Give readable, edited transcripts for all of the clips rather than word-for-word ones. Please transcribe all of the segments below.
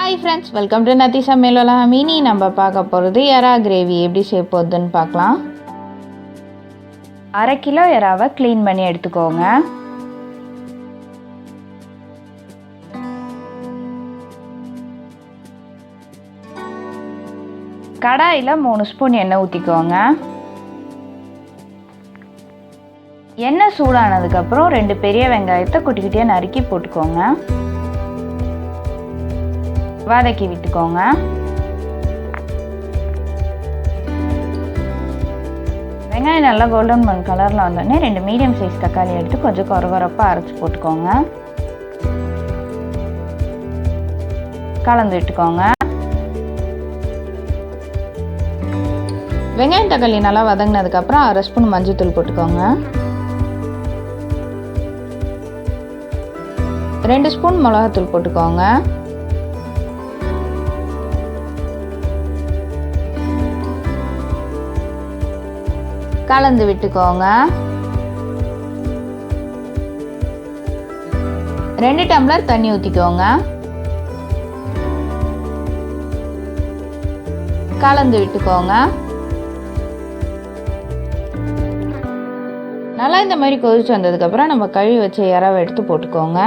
Hi friends, welcome to நத்தி சமையல் உலகம். இனி நம்ம பார்க்க போகிறது எறா கிரேவி எப்படி செய்ய போகுதுன்னு பார்க்கலாம். 1/2 கிலோ எறாவை க்ளீன் பண்ணி எடுத்துக்கோங்க. கடாயில் 3 ஸ்பூன் எண்ணெய் ஊற்றிக்கோங்க. எண்ணெய் சூடானதுக்கப்புறம் 2 பெரிய வெங்காயத்தை குட்டி குட்டியாக நறுக்கி போட்டுக்கோங்க. வதக்கி விட்டுக்கோங்க. வெங்காயம் நல்லா கோல்டன் ப்ரௌன் கலரில் வந்தோடனே 2 மீடியம் சைஸ் தக்காளி எடுத்து கொஞ்சம் கொரகொரப்பாக அரைச்சி போட்டுக்கோங்க. கலந்து விட்டுக்கோங்க. வெங்காயம் தக்காளி நல்லா வதங்கினதுக்கப்புறம் 1/2 ஸ்பூன் மஞ்சள்தூள் போட்டுக்கோங்க. 2 ஸ்பூன் மிளகாத்தூள் போட்டுக்கோங்க. கலந்து விட்டுக்கோங்க. 2 டம்ளர் தண்ணி ஊற்றிக்கோங்க. கலந்து விட்டுக்கோங்க. நல்லா இந்த மாதிரி கொதிச்சு வந்ததுக்கப்புறம் நம்ம கழுவி வச்ச எறாவை எடுத்து போட்டுக்கோங்க.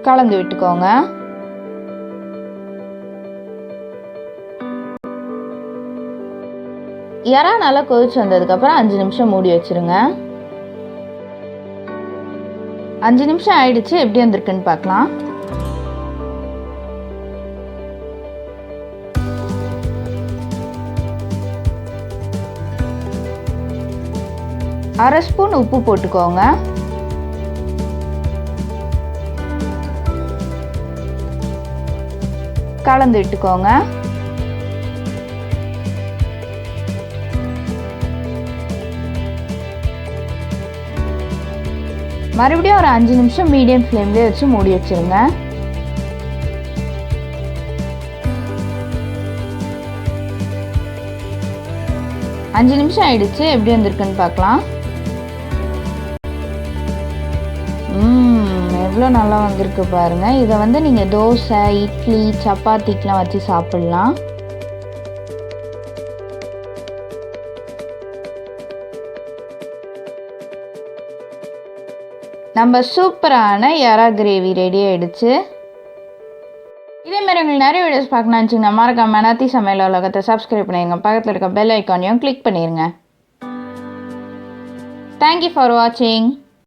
கலந்து விட்டுக்கோங்க. எறா நல்லா கொதிச்சு வந்ததுக்கப்புறம் 5 நிமிஷம் மூடி வச்சுருங்க. 5 நிமிஷம் ஆயிடுச்சு. எப்படி வந்திருக்குன்னு பார்க்கலாம். அரை ஸ்பூன் உப்பு போட்டுக்கோங்க. கலந்து விட்டுக்கோங்க. மறுபடியும் ஒரு 5 நிமிஷம் மீடியம் ஃப்ளேம்லேயே வச்சு மூடி வச்சுருங்க. அஞ்சு நிமிஷம் ஆயிடுச்சு. எப்படி வந்திருக்குன்னு பார்க்கலாம். எவ்வளோ நல்லா வந்திருக்கு பாருங்கள். இதை நீங்கள் தோசை, இட்லி, சப்பாத்திக்கெலாம் வச்சு சாப்பிட்லாம். நம்ம சூப்பரான எறா கிரேவி ரெடி ஆகிடுச்சு. இதேமாதிரி உங்களுக்கு நிறைய வீடியோஸ் பார்க்கணும்னு நினச்சிங்கன்னா மறக்காம நத்தி சமையல் உலகத்தை சப்ஸ்கிரைப் பண்ணிடுங்க. பக்கத்தில் இருக்க பெல் ஐக்கானையும் கிளிக் பண்ணிடுங்க. தேங்க்யூ ஃபார் வாட்சிங்.